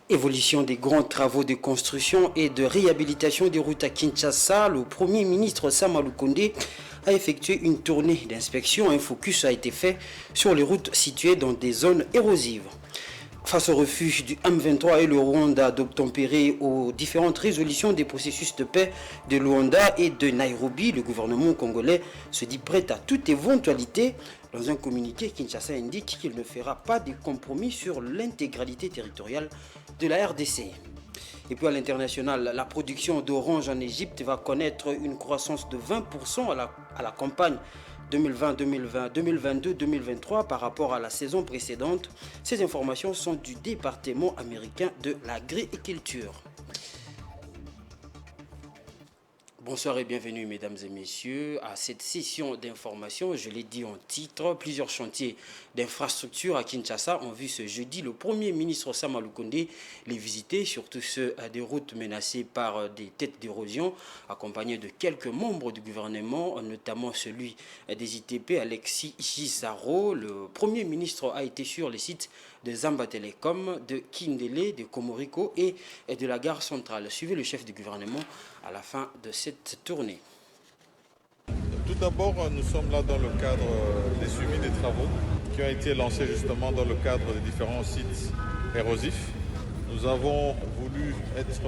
Évolution des grands travaux de construction et de réhabilitation des routes à Kinshasa, le Premier ministre Sama Lukonde a effectué une tournée d'inspection. Un focus a été fait sur les routes situées dans des zones érosives. Face au refuge du M23 et le Rwanda d'obtempérer aux différentes résolutions des processus de paix de Luanda et de Nairobi, le gouvernement congolais se dit prêt à toute éventualité. Dans un communiqué, Kinshasa indique qu'il ne fera pas de compromis sur l'intégralité territoriale de la RDC. Et puis à l'international, la production d'orange en Égypte va connaître une croissance de 20% à la campagne 2022-2023 par rapport à la saison précédente. Ces informations sont du département américain de l'agriculture. Bonsoir et bienvenue mesdames et messieurs à cette session d'information. Je l'ai dit en titre, plusieurs chantiers d'infrastructure à Kinshasa ont vu ce jeudi le Premier ministre Sama Lukonde les visiter, surtout ceux à des routes menacées par des têtes d'érosion, accompagnés de quelques membres du gouvernement, notamment celui des ITP, Alexis Gisaro. Le Premier ministre a été sur les sites de Zamba Telecom, de Kindele, de Komoriko et de la gare centrale. Suivez le chef du gouvernement à la fin de cette tournée. Tout d'abord, nous sommes là dans le cadre des suivis des travaux qui ont été lancés justement dans le cadre des différents sites érosifs. Nous avons voulu être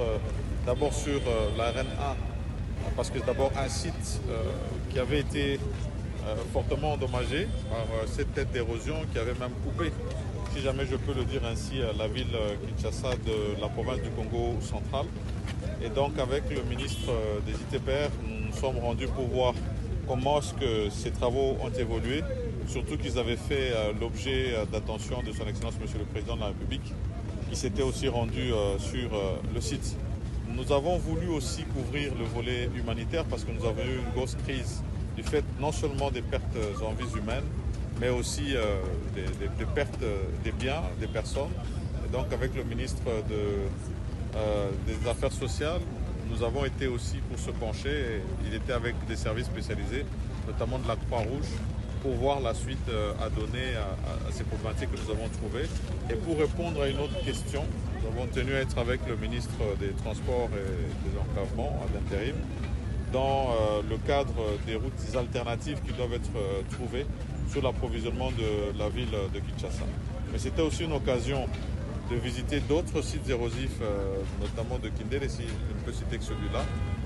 d'abord sur l'arène A, parce que c'est d'abord un site qui avait été fortement endommagé par cette tête d'érosion qui avait même coupé, si jamais je peux le dire ainsi, la ville Kinshasa de la province du Congo central. Et donc avec le ministre des ITPR, nous nous sommes rendus pour voir comment est-ce que ces travaux ont évolué, surtout qu'ils avaient fait l'objet d'attention de son Excellence Monsieur le Président de la République, qui s'était aussi rendu sur le site. Nous avons voulu aussi couvrir le volet humanitaire parce que nous avons eu une grosse crise du fait non seulement des pertes en vies humaines, mais aussi des pertes des biens, des personnes. Et donc avec le ministre des Affaires sociales, nous avons été aussi pour se pencher. Il était avec des services spécialisés, notamment de la Croix-Rouge, pour voir la suite à donner à ces problématiques que nous avons trouvées. Et pour répondre à une autre question, nous avons tenu à être avec le ministre des Transports et des Enclavements d'intérim dans le cadre des routes alternatives qui doivent être trouvées sur l'approvisionnement de la ville de Kinshasa. Mais c'était aussi une occasion de visiter d'autres sites érosifs, notamment de Kindele, si je ne peux citer que celui-là,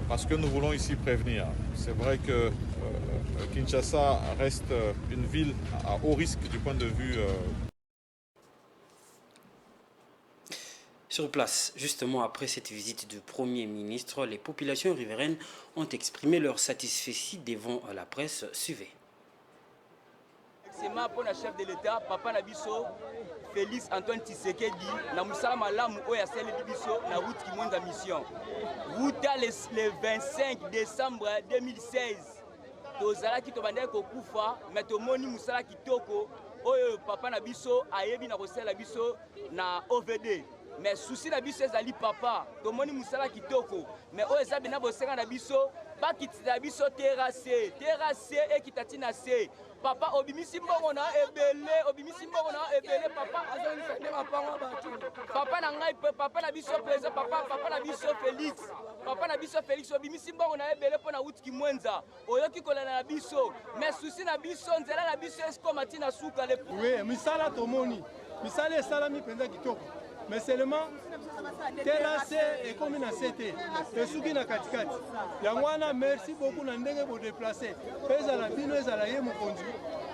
parce que nous voulons ici prévenir. C'est vrai que Kinshasa reste une ville à haut risque du point de vue... Sur place, justement après cette visite du Premier ministre, les populations riveraines ont exprimé leur satisfaction devant la presse. Suivez. Pour le chef de l'État, Papa Nabiso, Félix Antoine Tshisekedi, na musala malamu oya sele biso na route qui monte mission. Route le 25 décembre 2016. Tozala ki tobandaki kokufa, mais tomoni musala kitoko oyo Papa Nabiso ayebi na kosala biso na OVD. Mais souci na biso ezali papa, tomoni musala kitoko, mais oyo eza bena bosenga na biso, bakitisa biso terrassé et kitati na se. Papa obimisi mbongo na ebele, papa azali ne mapango batu. Papa na ngai papa na biso président, papa na biso Félix, obimisi mbongo na ebele po na route ki mwenza. Oyoki kolana na biso, mais souci na biso nzela na biso esko matina suka le. Oui, misala tomoni. Misala esalami penza kitoko. Mais seulement terrasse et comme na CT et souki na katikati yangwana merci beaucoup na ndenge bo déplacer pesa la bino ezala ye mokonzi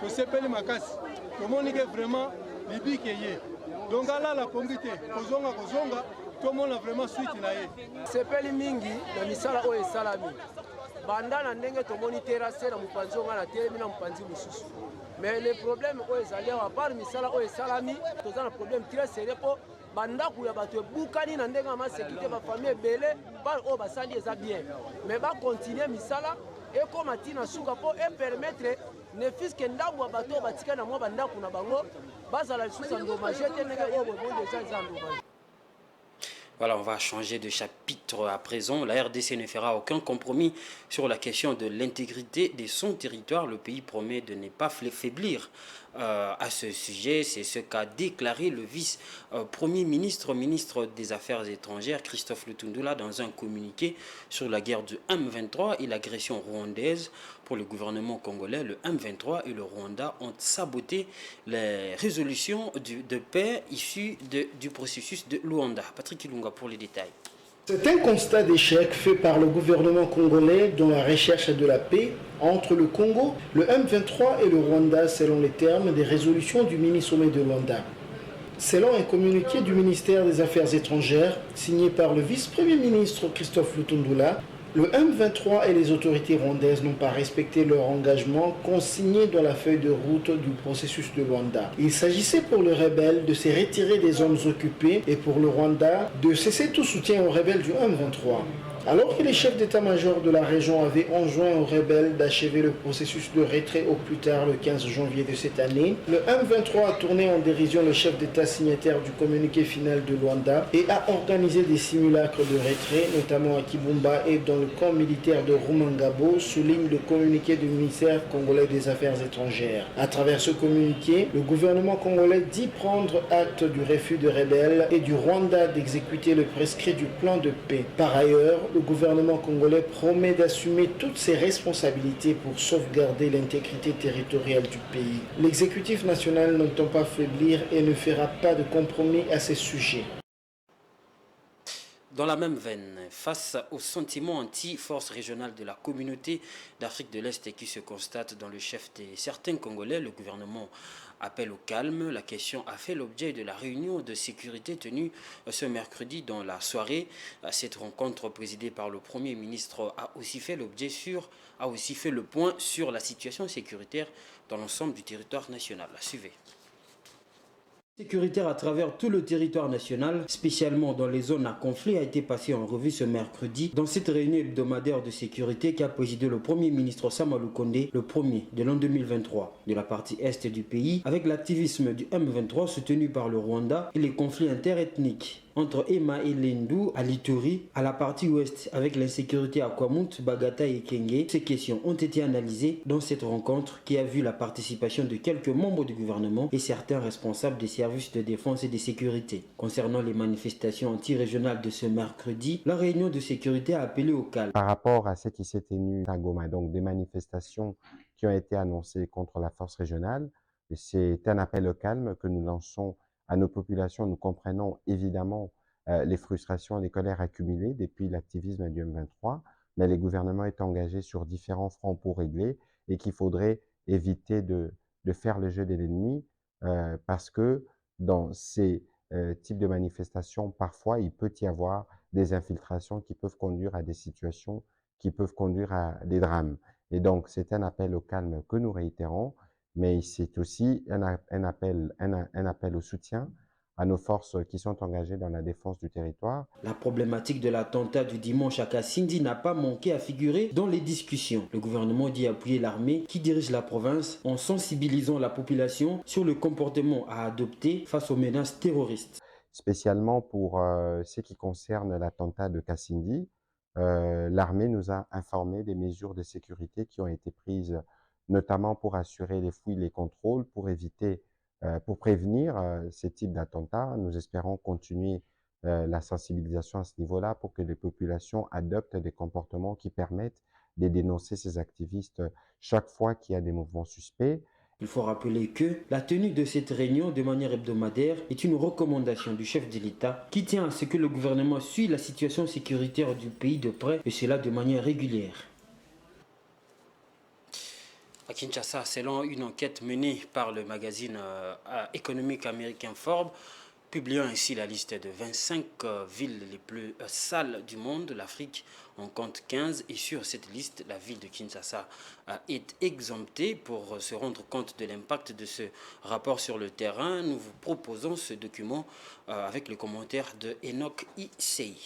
to sepeli makasi to moni que vraiment libi ke ye donc ala la pongite kozonga to mona vraiment suite na ye sepeli mingi na misala o esalami banda na ndenge to moni terrasse na mupanzi nga na telemi na mupanzi mususu mais le problème o ezali à part misala o esalami to za na problème très sérieux po bandaku ya bato ebukani na ndenge ma sécurité ba famille ebele par o basali eza bien mais ba continuer misala ekoma tina suka po e permettre ne fiske ndambo ya bato batika na mwa bandaku na bango bazala lisusu endommagé te ndenge o bobo déjà eza endommagé. Voilà, on va changer de chapitre titre à présent, la RDC ne fera aucun compromis sur la question de l'intégrité de son territoire. Le pays promet de ne pas faiblir à ce sujet. C'est ce qu'a déclaré le vice-premier ministre des Affaires étrangères, Christophe Lutundula, dans un communiqué sur la guerre du M23 et l'agression rwandaise. Pour le gouvernement congolais, le M23 et le Rwanda ont saboté les résolutions de paix issues du processus de Luanda. Patrick Ilunga pour les détails. C'est un constat d'échec fait par le gouvernement congolais dans la recherche de la paix entre le Congo, le M23 et le Rwanda selon les termes des résolutions du mini-sommet de Luanda. Selon un communiqué du ministère des Affaires étrangères signé par le vice-premier ministre Christophe Lutundula, le M23 et les autorités rwandaises n'ont pas respecté leur engagement consigné dans la feuille de route du processus de Luanda. Il s'agissait pour les rebelles de se retirer des zones occupées et pour le Rwanda de cesser tout soutien aux rebelles du M23. Alors que les chefs d'état-major de la région avaient enjoint aux rebelles d'achever le processus de retrait au plus tard le 15 janvier de cette année, le M23 a tourné en dérision le chef d'état signataire du communiqué final de Luanda et a organisé des simulacres de retrait, notamment à Kibumba et dans le camp militaire de Rumangabo, souligne le communiqué du ministère congolais des Affaires étrangères. À travers ce communiqué, le gouvernement congolais dit prendre acte du refus des rebelles et du Rwanda d'exécuter le prescrit du plan de paix. Par ailleurs, le gouvernement congolais promet d'assumer toutes ses responsabilités pour sauvegarder l'intégrité territoriale du pays. L'exécutif national n'entend pas faiblir et ne fera pas de compromis à ces sujets. Dans la même veine, face au sentiment anti-force régionale de la communauté d'Afrique de l'Est qui se constate dans le chef de certains Congolais, le gouvernement appelle au calme. La question a fait l'objet de la réunion de sécurité tenue ce mercredi dans la soirée. Cette rencontre présidée par le Premier ministre a aussi fait le point sur la situation sécuritaire dans l'ensemble du territoire national. Suivez. Sécuritaire à travers tout le territoire national, spécialement dans les zones à conflit, a été passé en revue ce mercredi dans cette réunion hebdomadaire de sécurité qu'a présidé le Premier ministre Sama Lukonde, le premier de l'an 2023. De la partie est du pays, avec l'activisme du M23 soutenu par le Rwanda et les conflits interethniques entre Ema et Lendu à l'Ituri, à la partie ouest avec l'insécurité à Kwamut, Bagata et Kenge. Ces questions ont été analysées dans cette rencontre qui a vu la participation de quelques membres du gouvernement et certains responsables des services de défense et de sécurité. Concernant les manifestations anti-régionales de ce mercredi, la réunion de sécurité a appelé au calme. Par rapport à ce qui s'est tenu à Goma, donc des manifestations qui ont été annoncées contre la force régionale, c'est un appel au calme que nous lançons à nos populations. Nous comprenons évidemment les frustrations, les colères accumulées depuis l'activisme du M23, mais le gouvernement est engagé sur différents fronts pour régler et qu'il faudrait éviter de faire le jeu de l'ennemi parce que dans ces types de manifestations, parfois, il peut y avoir des infiltrations qui peuvent conduire à des situations qui peuvent conduire à des drames. Et donc, c'est un appel au calme que nous réitérons, mais c'est aussi un appel au soutien à nos forces qui sont engagées dans la défense du territoire. La problématique de l'attentat du dimanche à Kasindi n'a pas manqué à figurer dans les discussions. Le gouvernement dit appuyer l'armée qui dirige la province en sensibilisant la population sur le comportement à adopter face aux menaces terroristes. Spécialement pour ce qui concerne l'attentat de Kasindi, l'armée nous a informé des mesures de sécurité qui ont été prises, notamment pour assurer les fouilles, les contrôles, pour prévenir ces types d'attentats. Nous espérons continuer la sensibilisation à ce niveau-là pour que les populations adoptent des comportements qui permettent de dénoncer ces activistes chaque fois qu'il y a des mouvements suspects. Il faut rappeler que la tenue de cette réunion de manière hebdomadaire est une recommandation du chef de l'État qui tient à ce que le gouvernement suive la situation sécuritaire du pays de près et cela de manière régulière. À Kinshasa, selon une enquête menée par le magazine économique américain Forbes, publiant ainsi la liste de 25 villes les plus sales du monde, l'Afrique en compte 15 et sur cette liste, la ville de Kinshasa est exemptée. Pour se rendre compte de l'impact de ce rapport sur le terrain, nous vous proposons ce document avec le commentaire de Enoch Issei.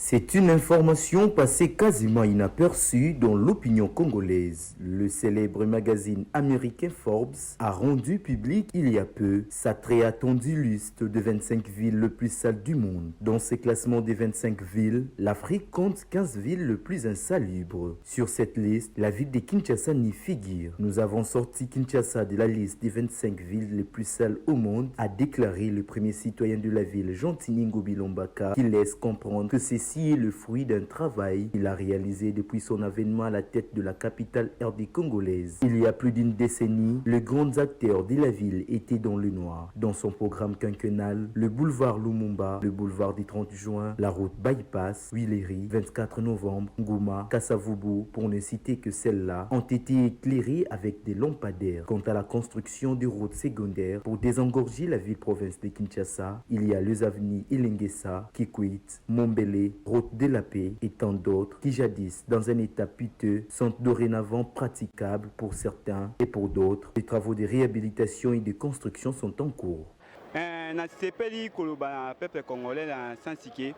C'est une information passée quasiment inaperçue dans l'opinion congolaise. Le célèbre magazine américain Forbes a rendu public il y a peu sa très attendue liste de 25 villes les plus sales du monde. Dans ce classement des 25 villes, l'Afrique compte 15 villes les plus insalubres. Sur cette liste, la ville de Kinshasa n'y figure. Nous avons sorti Kinshasa de la liste des 25 villes les plus sales au monde, a déclaré le premier citoyen de la ville, Jean-Tini Ngobi-Lombaka, qui laisse comprendre que ceci est le fruit d'un travail qu'il a réalisé depuis son avènement à la tête de la capitale RD congolaise. Il y a plus d'une décennie, les grands acteurs de la ville étaient dans le noir. Dans son programme quinquennal, le boulevard Lumumba, le boulevard du 30 juin, la route Bypass, Huileri, 24 novembre, Ngoma, Kassavubu, pour ne citer que celles-là, ont été éclairées avec des lampadaires. Quant à la construction de routes secondaires pour désengorger la ville-province de Kinshasa, il y a les avenues Ilengesa, Kikwit, Mombele, route de la paix et tant d'autres qui jadis, dans un état piteux, sont dorénavant praticables pour certains et pour d'autres. Les travaux de réhabilitation et de construction sont en cours. Nasepeli koloba peuple congolais na sansike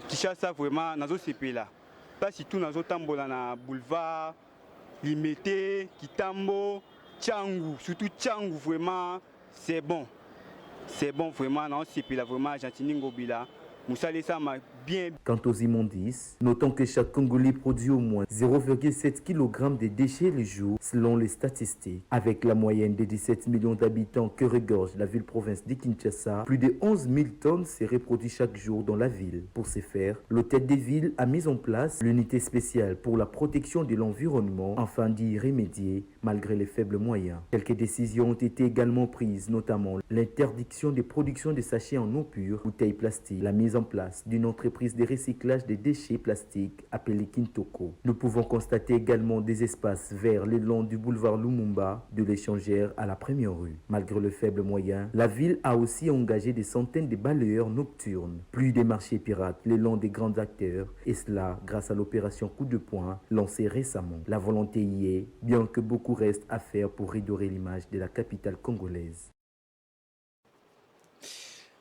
Kinshasa vraiment nazo sepela pas surtout nazo tambola na boulevard Limete Kitambo Tchangu surtout Tchangu vraiment c'est bon vraiment nazo sepela vraiment Jean-Tini Ngobila Moussale Sama bien. Quant aux immondices, notons que chaque Congolais produit au moins 0,7 kg de déchets le jour selon les statistiques. Avec la moyenne de 17 millions d'habitants que regorge la ville-province de Kinshasa, plus de 11 000 tonnes seraient produites chaque jour dans la ville. Pour ce faire, l'hôtel des villes a mis en place l'unité spéciale pour la protection de l'environnement afin d'y remédier malgré les faibles moyens. Quelques décisions ont été également prises, notamment l'interdiction des productions de sachets en eau pure, bouteilles plastiques, la mise en place d'une entreprise de recyclage des déchets plastiques appelée Kintoko. Nous pouvons constater également des espaces verts le long du boulevard Lumumba, de l'Échangère à la Première rue. Malgré le faible moyen, la ville a aussi engagé des centaines de balayeurs nocturnes. Plus des marchés pirates le long des grands acteurs, et cela grâce à l'opération Coup de poing lancée récemment. La volonté y est, bien que beaucoup reste à faire pour redorer l'image de la capitale congolaise.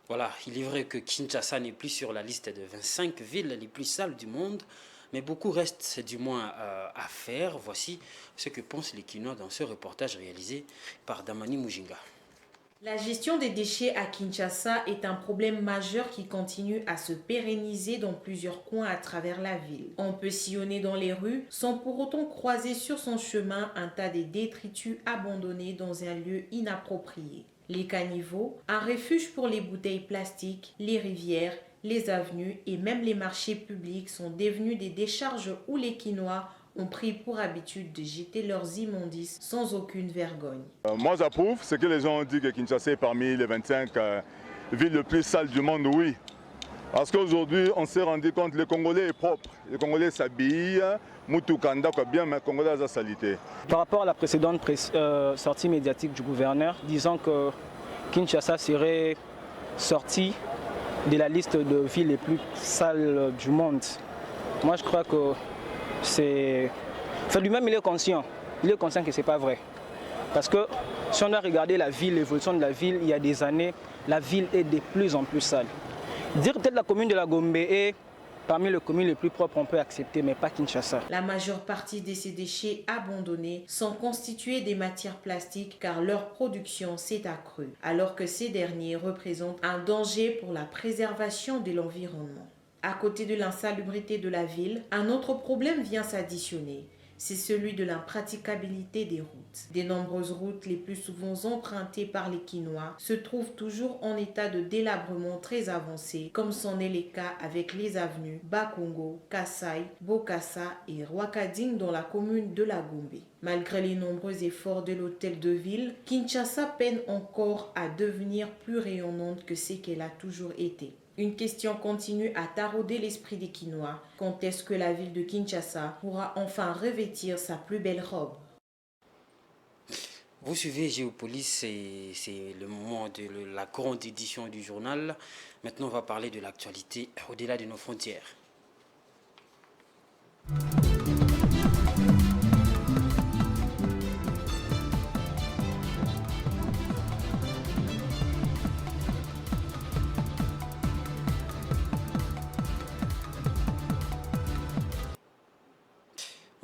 Voilà, il est vrai que Kinshasa n'est plus sur la liste de 25 villes les plus sales du monde, mais beaucoup reste du moins à faire. Voici ce que pensent les Kinois dans ce reportage réalisé par Damani Mujinga. La gestion des déchets à Kinshasa est un problème majeur qui continue à se pérenniser dans plusieurs coins à travers la ville. On peut sillonner dans les rues sans pour autant croiser sur son chemin un tas de détritus abandonnés dans un lieu inapproprié. Les caniveaux, un refuge pour les bouteilles plastiques, les rivières, les avenues et même les marchés publics sont devenus des décharges où les Kinois ont pris pour habitude de jeter leurs immondices sans aucune vergogne. Moi j'approuve ce que les gens ont dit que Kinshasa est parmi les 25 villes les plus sales du monde, oui. Parce qu'aujourd'hui on s'est rendu compte que le Congolais est propre, le Congolais s'habille, Moutoukanda quoi bien, mais le Congolais a sa saleté. Par rapport à la précédente sortie médiatique du gouverneur, disant que Kinshasa serait sorti de la liste de villes les plus sales du monde, moi je crois que c'est... Enfin, lui-même il est conscient que ce n'est pas vrai. Parce que si on doit regarder la ville, l'évolution de la ville, il y a des années, la ville est de plus en plus sale. Dire peut-être la commune de la Gombe est parmi les communes les plus propres, on peut accepter, mais pas Kinshasa. La majeure partie de ces déchets abandonnés sont constitués des matières plastiques car leur production s'est accrue, alors que ces derniers représentent un danger pour la préservation de l'environnement. À côté de l'insalubrité de la ville, un autre problème vient s'additionner. C'est celui de l'impraticabilité des routes. De nombreuses routes, les plus souvent empruntées par les Kinois, se trouvent toujours en état de délabrement très avancé, comme c'en est le cas avec les avenues Bakongo, Kasai, Bokassa et Rwakading dans la commune de la Gombe. Malgré les nombreux efforts de l'hôtel de ville, Kinshasa peine encore à devenir plus rayonnante que ce qu'elle a toujours été. Une question continue à tarauder l'esprit des Kinois. Quand est-ce que la ville de Kinshasa pourra enfin revêtir sa plus belle robe? Vous suivez Géopolis, c'est le moment de la grande édition du journal. Maintenant, on va parler de l'actualité au-delà de nos frontières.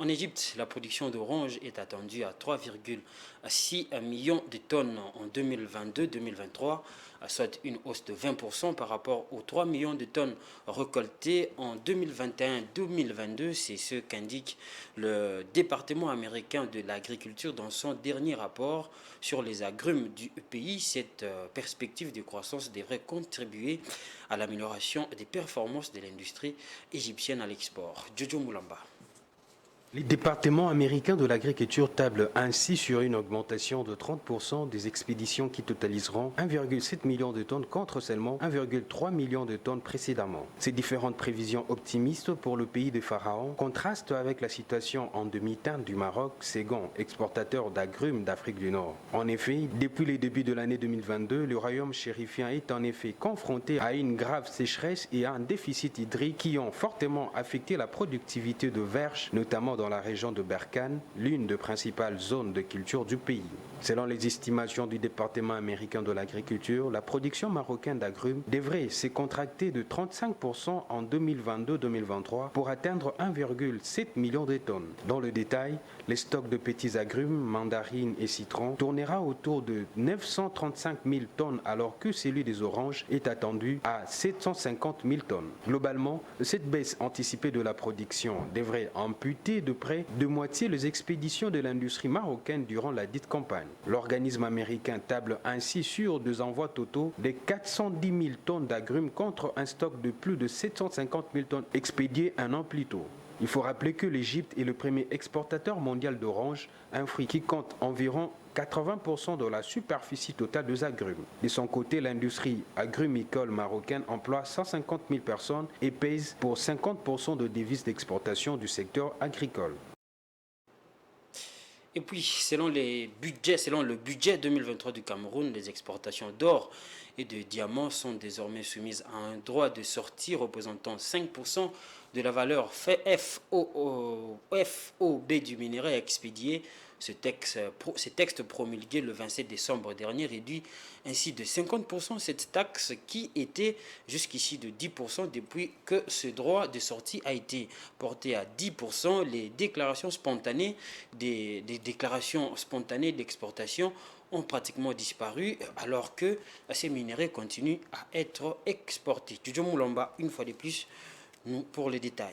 En Égypte, la production d'oranges est attendue à 3,6 millions de tonnes en 2022-2023, soit une hausse de 20% par rapport aux 3 millions de tonnes récoltées en 2021-2022. C'est ce qu'indique le département américain de l'agriculture dans son dernier rapport sur les agrumes du pays. Cette perspective de croissance devrait contribuer à l'amélioration des performances de l'industrie égyptienne à l'export. Jojo Moulamba. Les départements américains de l'agriculture tablent ainsi sur une augmentation de 30% des expéditions qui totaliseront 1,7 million de tonnes contre seulement 1,3 million de tonnes précédemment. Ces différentes prévisions optimistes pour le pays de Pharaon contrastent avec la situation en demi-teinte du Maroc, second exportateur d'agrumes d'Afrique du Nord. En effet, depuis le début de l'année 2022, le royaume chérifien est en effet confronté à une grave sécheresse et à un déficit hydrique qui ont fortement affecté la productivité de verges, notamment dans la région de Berkane, l'une des principales zones de culture du pays. Selon les estimations du département américain de l'agriculture, la production marocaine d'agrumes devrait se contracter de 35% en 2022-2023 pour atteindre 1,7 million de tonnes. Dans le détail, les stocks de petits agrumes, mandarines et citrons tournera autour de 935 000 tonnes alors que celui des oranges est attendu à 750 000 tonnes. Globalement, cette baisse anticipée de la production devrait amputer de près de moitié les expéditions de l'industrie marocaine durant la dite campagne. L'organisme américain table ainsi sur des envois totaux de 410 000 tonnes d'agrumes contre un stock de plus de 750 000 tonnes expédiées un an plus tôt. Il faut rappeler que l'Égypte est le premier exportateur mondial d'oranges, un fruit qui compte environ 80% de la superficie totale des agrumes. De son côté, l'industrie agrumicole marocaine emploie 150 000 personnes et pèse pour 50% de devises d'exportation du secteur agricole. Et puis, selon le budget 2023 du Cameroun, les exportations d'or et de diamants sont désormais soumises à un droit de sortie représentant 5% de la valeur FOB du minerai expédié. Ce texte promulgué le 27 décembre dernier réduit ainsi de 50% cette taxe qui était jusqu'ici de 10% depuis que ce droit de sortie a été porté à 10%. Les déclarations spontanées d'exportation ont pratiquement disparu alors que ces minerais continuent à être exportés. Jojo Moulamba, une fois de plus, pour les détails.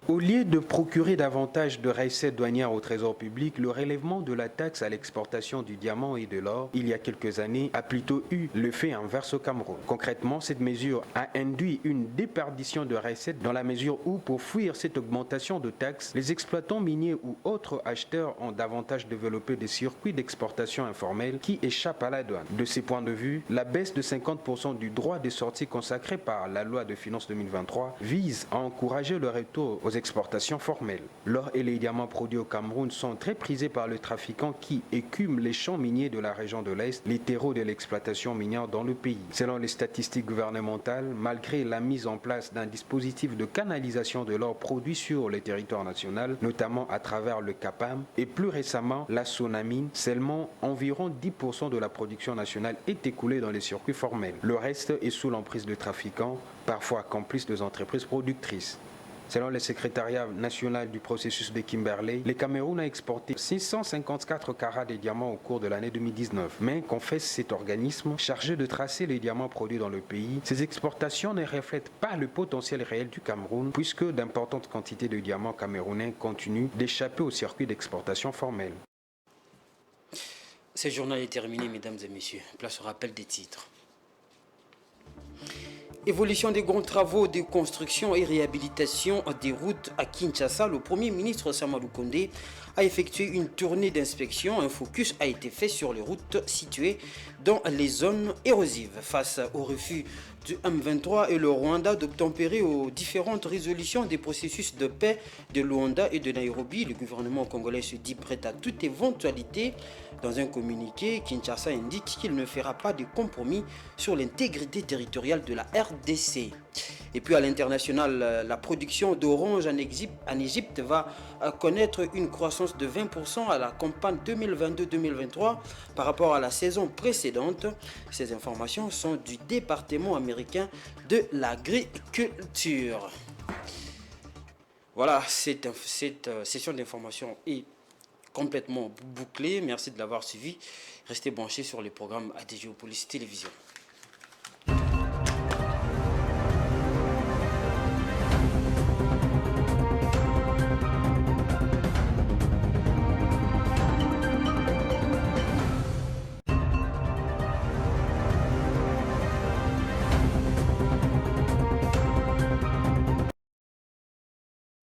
Au lieu de procurer davantage de recettes douanières au trésor public, le relèvement de la taxe à l'exportation du diamant et de l'or, il y a quelques années, a plutôt eu l'effet inverse au Cameroun. Concrètement, cette mesure a induit une déperdition de recettes dans la mesure où, pour fuir cette augmentation de taxes, les exploitants miniers ou autres acheteurs ont davantage développé des circuits d'exportation informels qui échappent à la douane. De ces points de vue, la baisse de 50% du droit de sortie consacré par la loi de finances 2023 vise à encourager le retour aux exportations formelles. L'or et les diamants produits au Cameroun sont très prisés par le trafiquant qui écume les champs miniers de la région de l'Est, les terreaux de l'exploitation minière dans le pays. Selon les statistiques gouvernementales, malgré la mise en place d'un dispositif de canalisation de l'or produit sur le territoire national, notamment à travers le CAPAM et plus récemment la Sonamine, seulement environ 10% de la production nationale est écoulée dans les circuits formels. Le reste est sous l'emprise de trafiquants, parfois complices des entreprises productrices. Selon le secrétariat national du processus de Kimberley, le Cameroun a exporté 654 carats de diamants au cours de l'année 2019. Mais confesse cet organisme chargé de tracer les diamants produits dans le pays, ces exportations ne reflètent pas le potentiel réel du Cameroun puisque d'importantes quantités de diamants camerounais continuent d'échapper au circuit d'exportation formel. Ce journal est terminé, mesdames et messieurs. Place au rappel des titres. Évolution des grands travaux de construction et réhabilitation des routes à Kinshasa. Le Premier ministre Sama Lukonde a effectué une tournée d'inspection. Un focus a été fait sur les routes situées dans les zones érosives. Face au refus du M23 et le Rwanda d'obtempérer aux différentes résolutions des processus de paix de Luanda et de Nairobi, le gouvernement congolais se dit prêt à toute éventualité. Dans un communiqué, Kinshasa indique qu'il ne fera pas de compromis sur l'intégrité territoriale de la RDC. Et puis à l'international, la production d'orange en Égypte va connaître une croissance de 20% à la campagne 2022-2023 par rapport à la saison précédente. Ces informations sont du département américain de l'agriculture. Voilà, cette session d'information est complètement bouclée. Merci de l'avoir suivi. Restez branchés sur les programmes ADGO Police Télévision.